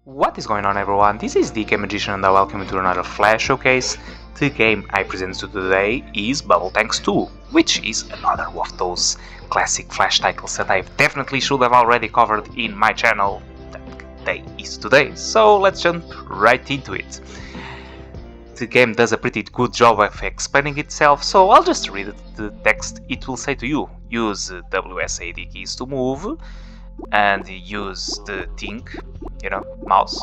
What is going on, everyone? This is DKmagician and I welcome you to another Flash showcase. The game I present to today is Bubble Tanks 2, which is another of those classic Flash titles that I definitely should have already covered in my channel. That day is today, so let's jump right into it. The game does a pretty good job of explaining itself, so I'll just read the text. It will say to you: use WSAD keys to move, and use the thing, mouse,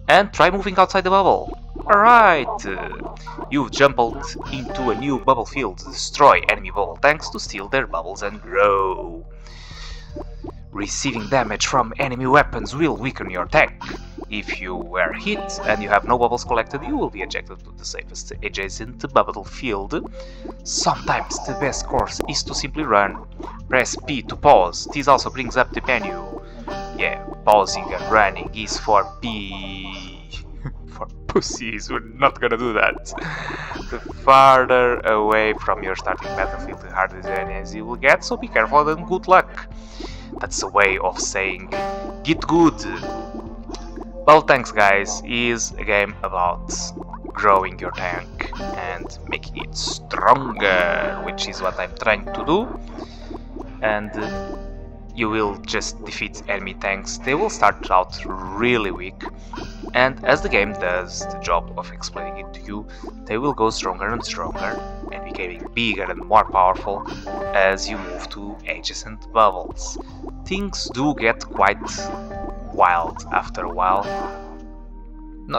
and try moving outside the bubble. Alright, you've jumped into a new bubble field. Destroy enemy bubble tanks to steal their bubbles and grow. Receiving damage from enemy weapons will weaken your tank. If you were hit and you have no bubbles collected, you will be ejected to the safest adjacent bubble field. Sometimes the best course is to simply run. Press P to pause. This also brings up the menu. Yeah, pausing and running is for P. For pussies, we're not gonna do that. The farther away from your starting battlefield, the harder the enemies you will get, so be careful and good luck. That's a way of saying, get good. Bubble Tanks, guys, is a game about growing your tank and making it stronger, which is what I'm trying to do. And you will just defeat enemy tanks. They will start out really weak, and as the game does the job of explaining it to you, they will go stronger and stronger and becoming bigger and more powerful as you move to adjacent bubbles. Things do get quite wild after a while.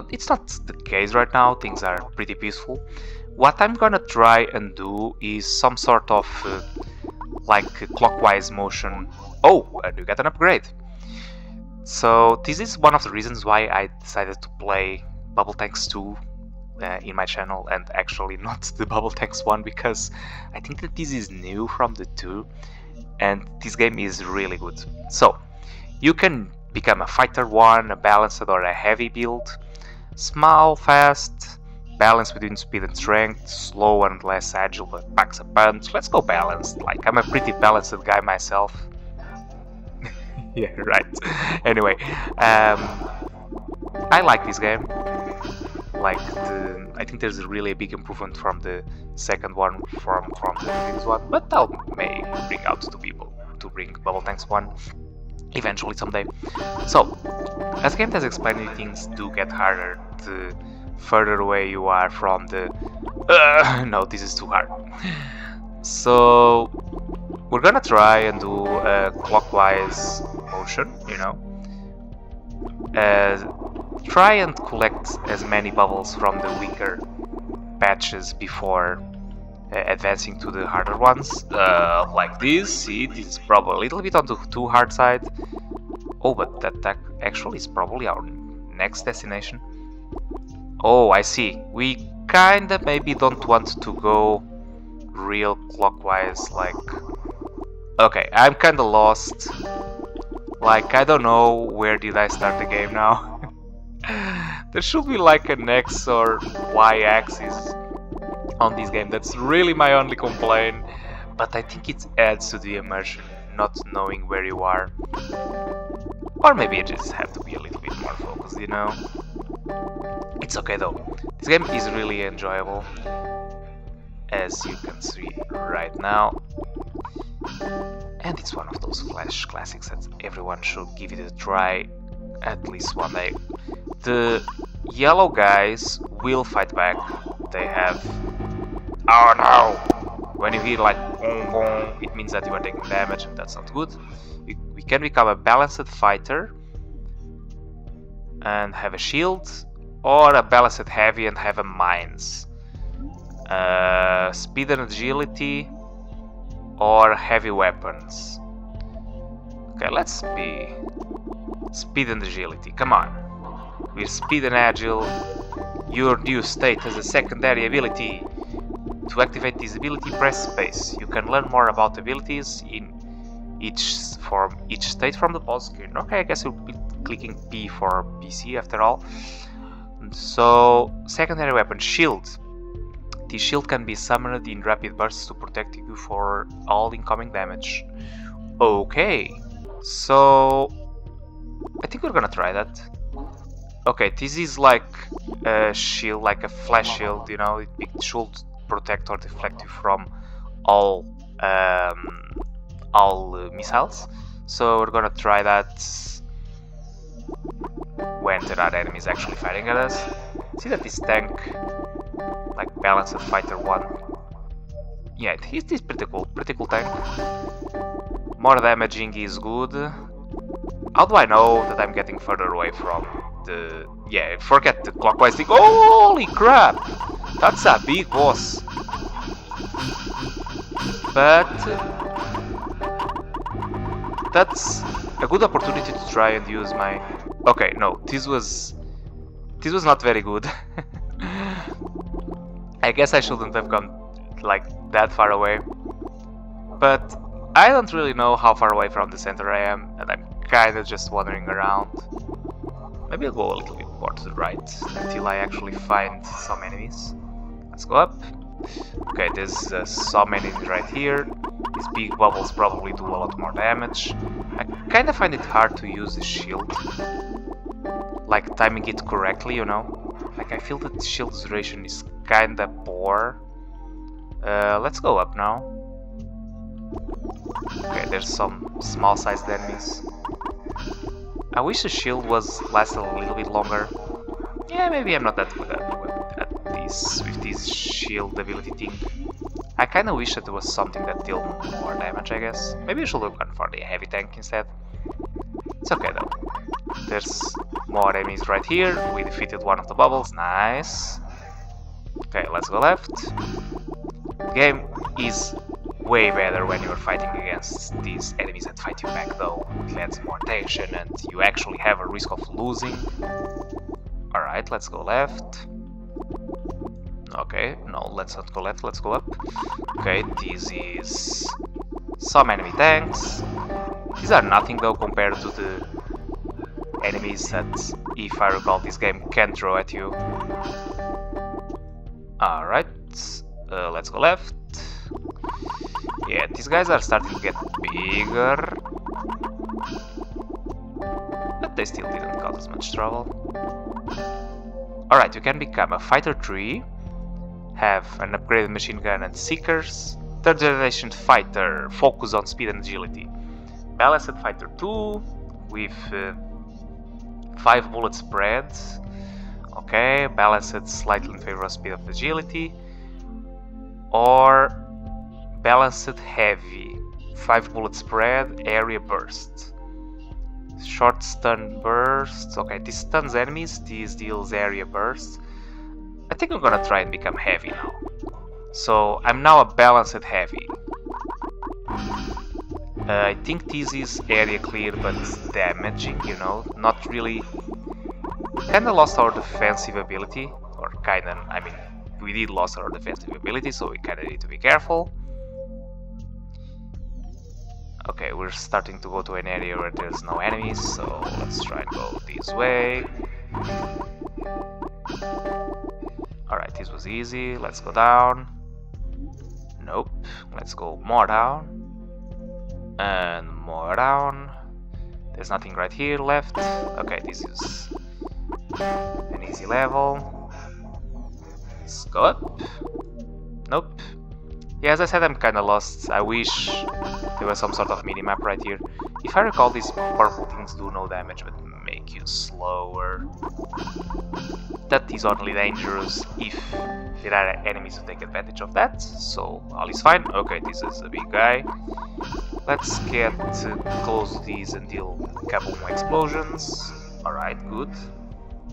It's not the case right now, things are pretty peaceful. What I'm gonna try and do is some sort of like clockwise motion. Oh, and you get an upgrade. So this is one of the reasons why I decided to play Bubble Tanks 2 in my channel, and actually not the Bubble Tanks 1, because I think that this is new from the 2 and this game is really good. So you can become a fighter 1, a balanced or a heavy build. Small, fast, balance between speed and strength, slow and less agile but packs a punch. Let's go balanced. Like, I'm a pretty balanced guy myself. Yeah, right. Anyway, I like this game. Like, I think there's really a big improvement from the second one, from the previous one, but may bring out to people to bring Bubble Tanks 1 eventually someday. So, as the game has explained, things do get harder the further away you are from the... no, this is too hard. So, we're gonna try and do a clockwise motion, try and collect as many bubbles from the weaker patches before advancing to the harder ones, like this. See, this is probably a little bit on the too hard side. Oh, but that actually is probably our next destination. Oh, I see. We kinda maybe don't want to go real clockwise, like... Okay, I'm kinda lost. Like, I don't know where did I start the game now. There should be like an X or Y axis on this game. That's really my only complaint, but I think it adds to the immersion, not knowing where you are. Or maybe I just have to be a little bit more focused, It's okay though. This game is really enjoyable, as you can see right now. And it's one of those Flash classics that everyone should give it a try at least one day. The yellow guys will fight back. They have... Oh no! When you hear like boom boom, it means that you are taking damage, and that's not good. We can become a balanced fighter and have a shield, or a balanced heavy and have a mines. Speed and agility, or heavy weapons. Okay, let's be speed and agility. Come on. With speed and agile, your new state has a secondary ability. To activate this ability, press space. You can learn more about abilities in each state from the pause screen. Okay, I guess you'll be clicking P for PC after all. So, secondary weapon, shield. The shield can be summoned in rapid bursts to protect you for all incoming damage. Okay, so I think we're gonna try that. Okay, this is like a shield, like a flash shield, you know, it should protect or deflect you from all missiles. So we're gonna try that when there are enemies actually fighting at us. See that this tank, like Balanced Fighter 1, yeah, it is pretty cool tank. More damaging is good. How do I know that I'm getting further away from the... yeah, forget the clockwise thing. Holy crap! That's a big boss. But that's a good opportunity to try and use my... okay, no, this was not very good. I guess I shouldn't have gone like that far away. But I don't really know how far away from the center I am, and I'm kinda just wandering around. Maybe I'll go a little bit more to the right until I actually find some enemies. Let's go up. Okay, there's some enemies right here. These big bubbles probably do a lot more damage. I kinda find it hard to use the shield. Like timing it correctly, you know? Like I feel that the shield's duration is kinda poor. Let's go up now. Okay, there's some small-sized enemies. I wish the shield lasted a little bit longer. Yeah, maybe I'm not that good at this with this shield ability thing. I kinda wish that there was something that dealt more damage, I guess. Maybe I should have gone for the heavy tank instead. It's okay though. There's more enemies right here. We defeated one of the bubbles. Nice. Okay, let's go left. The game is way better when you're fighting against these enemies that fight you back though. It adds more tension and you actually have a risk of losing. Alright, let's go left. Okay, no, let's not go left, let's go up. Okay, this is some enemy tanks. These are nothing though compared to the enemies that, if I recall, this game can throw at you. Alright, let's go left. Yeah, these guys are starting to get bigger, but they still didn't cause as much trouble. Alright, you can become a Fighter 3, have an upgraded machine gun and seekers, 3rd generation fighter, focus on speed and agility. Balanced Fighter 2 with 5 bullet spread. Okay, balanced slightly in favor of speed of agility. Or Balanced Heavy, 5 bullet spread, area burst. Short stun burst. Okay, this stuns enemies, this deals area burst. I think I'm gonna try and become heavy now. So I'm now a Balanced Heavy. I think this is area clear but damaging, you know, not really. Kinda lost our defensive ability, or kinda, I mean, we did lose our defensive ability, so we kinda need to be careful. Okay, we're starting to go to an area where there's no enemies, so let's try and go this way. Alright, this was easy. Let's go down. Nope. Let's go more down. And more down. There's nothing right here left. Okay, this is an easy level. Let's go up. Nope. Yeah, as I said, I'm kinda lost. I wish there was some sort of minimap right here. If I recall, these purple things do no damage but make you slower. That is only dangerous if there are enemies who take advantage of that, so all is fine. Okay, this is a big guy. Let's get close to these and deal a couple more explosions. Alright, good.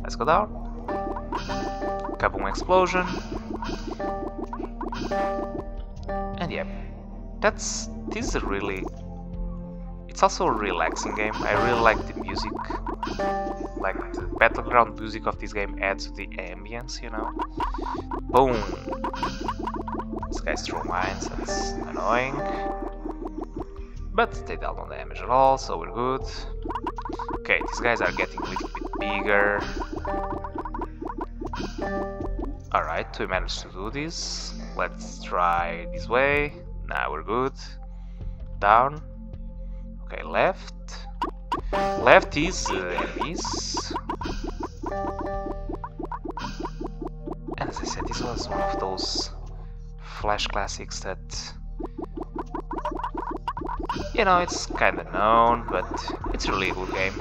Let's go down. Couple more explosion. And yeah, this is a really... it's also a relaxing game. I really like the music. Like, the battleground music of this game adds to the ambience, you know? Boom! This guy's throw mines, that's annoying. But they dealt no damage at all, so we're good. Okay, these guys are getting a little bit bigger. Alright, we managed to do this. Let's try this way. Now we're good. Down. Okay, left. Left is enemies. those Flash classics that, you know, it's kinda known, but it's really a good game.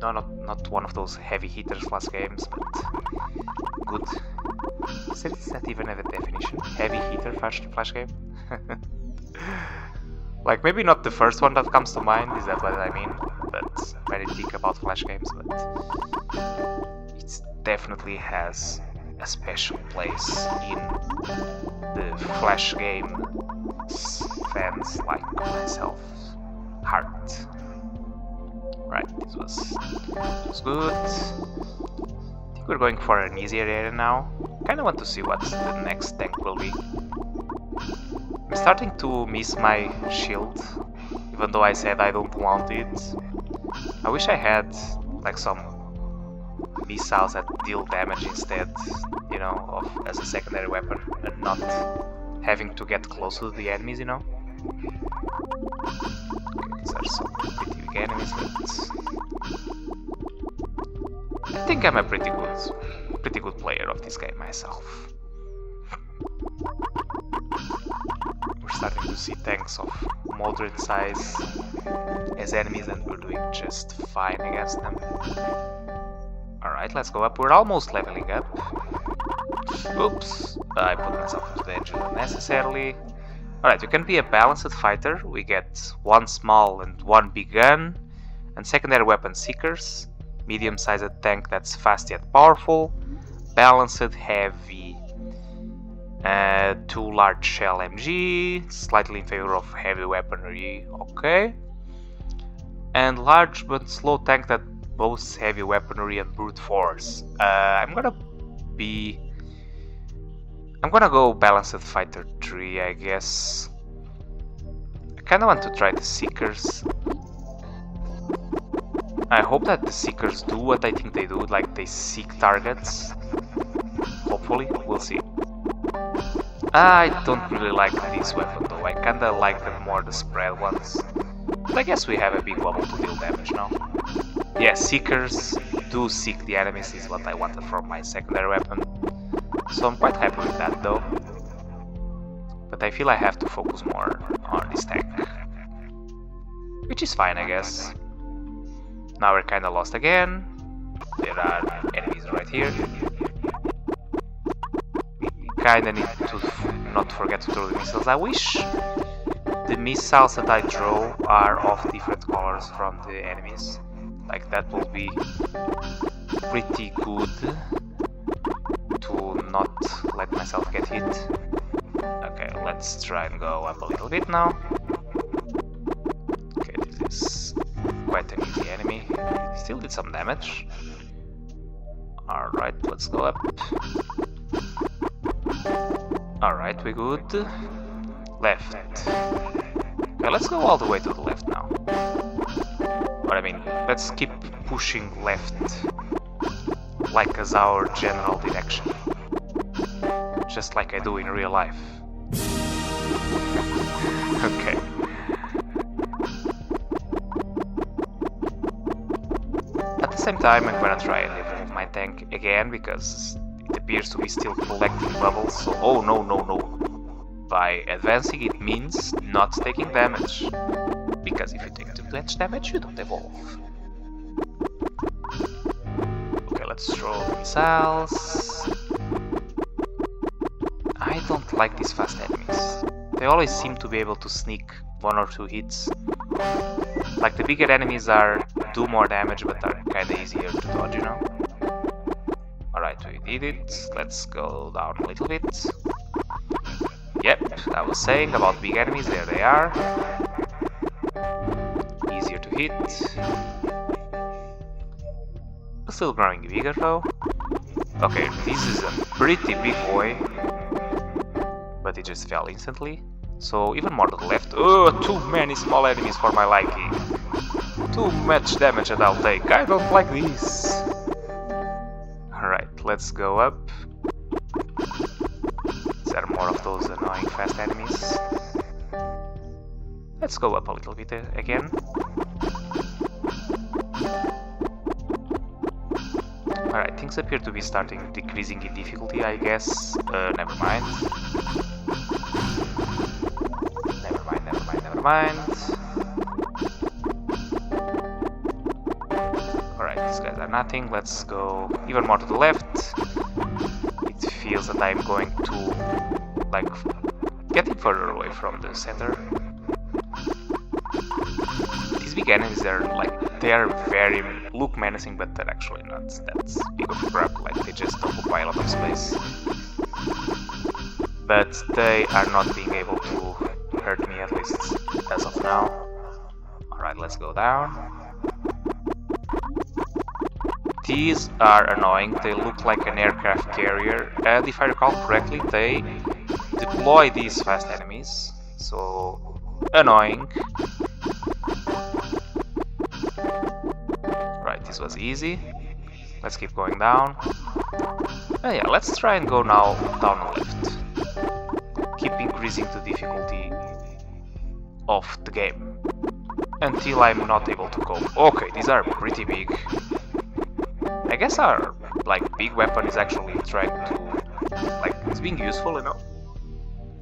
No, not one of those heavy hitters last games, but good. Does that even have a definition? Heavy hitter flash game? Like, maybe not the first one that comes to mind, is that what I mean? But when I think about flash games, but it definitely has a special place in the flash game fans like myself heart. Right, this was good. I think we're going for an easier area now. Kinda want to see what the next tank will be. I'm starting to miss my shield, even though I said I don't want it. I wish I had like some missiles that deal damage instead, you know, of as a secondary weapon, and not having to get close to the enemies, you know. Okay, these are some pretty big enemies, but I think I'm a pretty good player of this game myself. We're starting to see tanks of moderate size as enemies, and we're doing just fine against them. Alright, let's go up. We're almost leveling up. Oops, I put myself into danger unnecessarily. Alright, you can be a balanced fighter. We get one small and one big gun, and secondary weapon seekers. Medium-sized tank that's fast yet powerful. Balanced heavy. 2 large shell MG, slightly in favor of heavy weaponry, okay. And large but slow tank that boasts heavy weaponry and brute force. I'm gonna go balanced fighter 3, I guess. I kinda want to try the seekers. I hope that the seekers do what I think they do, like they seek targets. Hopefully, we'll see. I don't really like this weapon though, I kinda like more the spread ones. But I guess we have a big bubble to deal damage now. Yeah, seekers do seek the enemies is what I wanted from my secondary weapon. So I'm quite happy with that though. But I feel I have to focus more on this tank. Which is fine, I guess. Now we're kinda lost again. There are enemies right here. Kinda need to not forget to throw the missiles. I wish the missiles that I throw are of different colors from the enemies. Like that will be pretty good to not let myself get hit. Okay, let's try and go up a little bit now. Okay, this is quite an easy enemy. Still did some damage. Alright, let's go up. Alright, we good. Left. Okay, let's go all the way to the left now. But I mean, let's keep pushing left, like as our general direction. Just like I do in real life. Okay. At the same time, I'm gonna try and evolve my tank again, because it appears to be still collecting bubbles, so oh no. By advancing it means not taking damage, because if you take too much damage you don't evolve. Okay, let's throw missiles. I don't like these fast enemies. They always seem to be able to sneak 1 or 2 hits. Like the bigger enemies do more damage but are kinda easier to dodge, you know? Alright, we did it. Let's go down a little bit. Yep, I was saying about big enemies, there they are. Easier to hit. Still growing bigger though. Okay, this is a pretty big boy. But it just fell instantly. So even more to the left. Oh, too many small enemies for my liking. Too much damage that I'll take. I don't like this. Alright, let's go up. There are more of those annoying fast enemies. Let's go up a little bit again. Alright, things appear to be starting decreasing in difficulty, I guess. Never mind. Never mind. Alright, these guys are nothing. Let's go even more to the left. It feels that I'm going to, like, getting further away from the center. These big enemies, they are very look menacing, but they're actually not that big of a crap. Like, they just occupy a lot of space. But they are not being able to hurt me, at least as of now. Alright, let's go down. These are annoying. They look like an aircraft carrier, and if I recall correctly, they deploy these fast enemies. So annoying. Right, this was easy. Let's keep going down. Yeah, let's try and go now down left. Keep increasing the difficulty of the game until I'm not able to cope. Okay, these are pretty big. I guess our big weapon is actually trying to it's being useful, you know.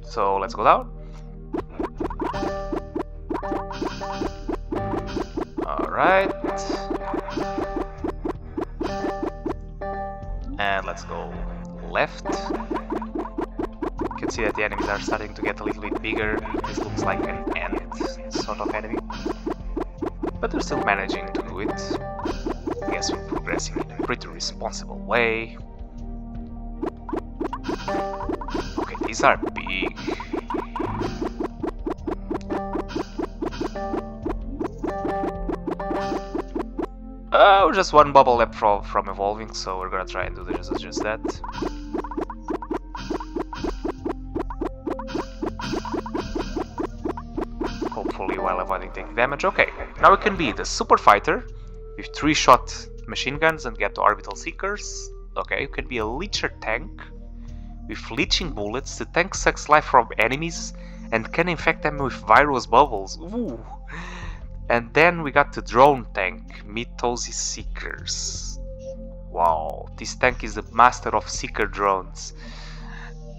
So let's go down. Alright. And let's go left. You can see that the enemies are starting to get a little bit bigger. This looks like an ant sort of enemy. But we're still managing to do it. I guess we're progressing in a pretty responsible way. Okay, these are big. We're just one bubble left from evolving, so we're gonna try and do just that. Hopefully while avoiding taking damage. Okay, now we can be the super fighter with 3-shot machine guns and get to orbital seekers. Okay, you can be a leecher tank with leeching bullets. The tank sucks life from enemies and can infect them with virus bubbles. Ooh. And then we got the drone tank, mitosis seekers. Wow, this tank is the master of seeker drones.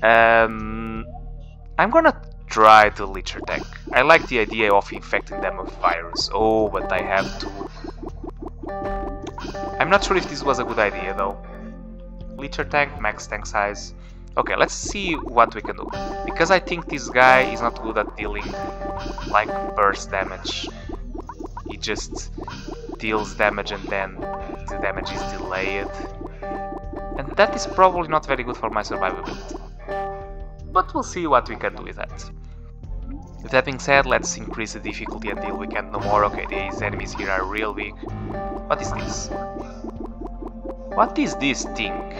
I'm gonna try the leecher tank. I like the idea of infecting them with virus. Oh, but I have to. I'm not sure if this was a good idea though. Leecher tank, max tank size. Okay, let's see what we can do. Because I think this guy is not good at dealing burst damage. He just deals damage and then the damage is delayed. And that is probably not very good for my survivability. But we'll see what we can do with that. With that being said, let's increase the difficulty until we can't no more. Okay, these enemies here are real big. What is this? What is this thing?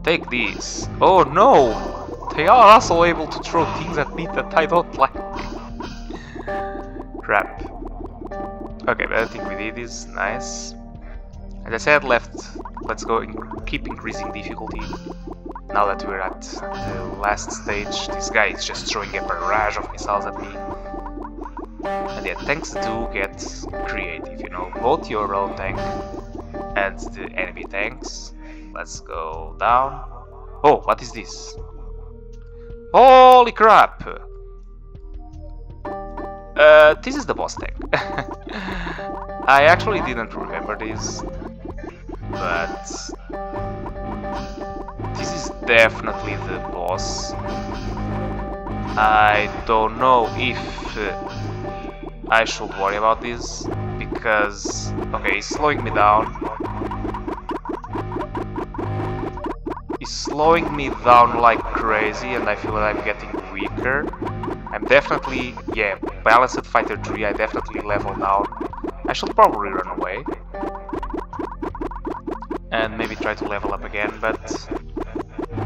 Take this. Oh no! They are also able to throw things at me that I don't like. Crap. Okay, but I think we did this. Nice. As I said, let's go and keep increasing difficulty. Now that we're at the last stage, this guy is just throwing a barrage of missiles at me. And yeah, tanks do get creative, you know, both your own tank and the enemy tanks. Let's go down. Oh, what is this? Holy crap! This is the boss tank. I actually didn't remember this, but this is definitely the boss. I don't know if I should worry about this, because, okay, he's slowing me down. He's slowing me down like crazy, and I feel that I'm getting weaker. I'm definitely, yeah, balanced fighter 3, I definitely level down. I should probably run away. And maybe try to level up again, but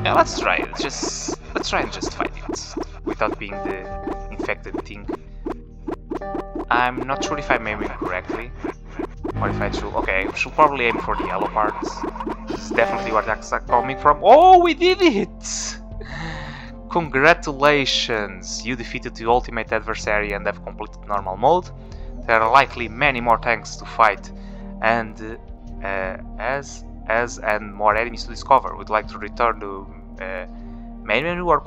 yeah, let's try it. Let's try and just fight it without being the infected thing. I'm not sure if I'm aiming correctly, or if I should. Okay, I should probably aim for the yellow parts. This is definitely where attacks are coming from. Oh, we did it! Congratulations! You defeated the ultimate adversary and have completed normal mode. There are likely many more tanks to fight, and as has and more enemies to discover. Would like to return to main menu or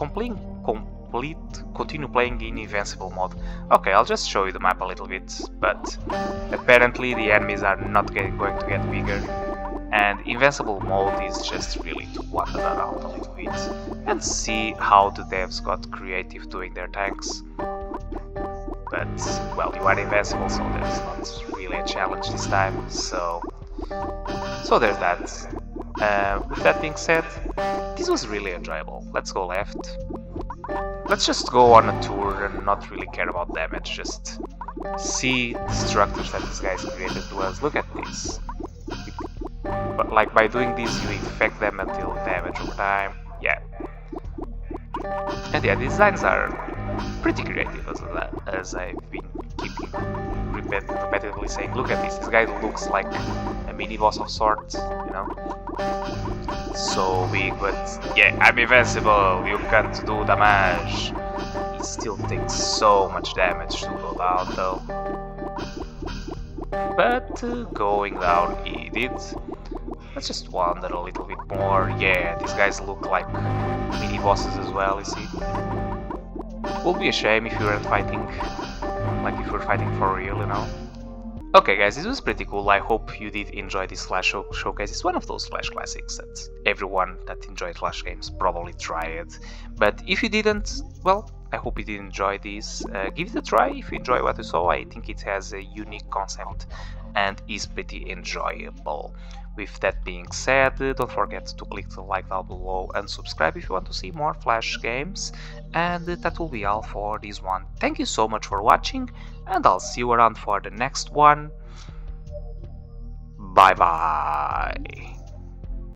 continue playing in invincible mode? Okay, I'll just show you the map a little bit, but apparently the enemies are not going to get bigger, and invincible mode is just really to wander around a little bit and see how the devs got creative doing their tanks. But, well, you are invincible, so there's not really a challenge this time, so there's that. With that being said, this was really enjoyable. Let's go left. Let's just go on a tour and not really care about damage, just see the structures that these guys created to us. Look at this. But like by doing this you infect them and deal damage over time. Yeah. And yeah, the designs are pretty creative as I've been keeping repetitively saying. Look at this guy looks like a mini boss of sorts, you know? So big, but yeah, I'm invincible, you can't do damage. He still takes so much damage to go down though. But going down he did. Let's just wander a little bit more. Yeah, these guys look like mini bosses as well, you see. Would be a shame if you weren't fighting, like if you were fighting for real, you know. Okay guys, this was pretty cool. I hope you did enjoy this Flash showcase. It's one of those Flash classics that everyone that enjoyed Flash games probably tried. But if you didn't, well, I hope you did enjoy this. Give it a try if you enjoy what you saw. I think it has a unique concept and is pretty enjoyable. With that being said, don't forget to click the like down below and subscribe if you want to see more Flash games. And that will be all for this one. Thank you so much for watching, and I'll see you around for the next one. Bye bye.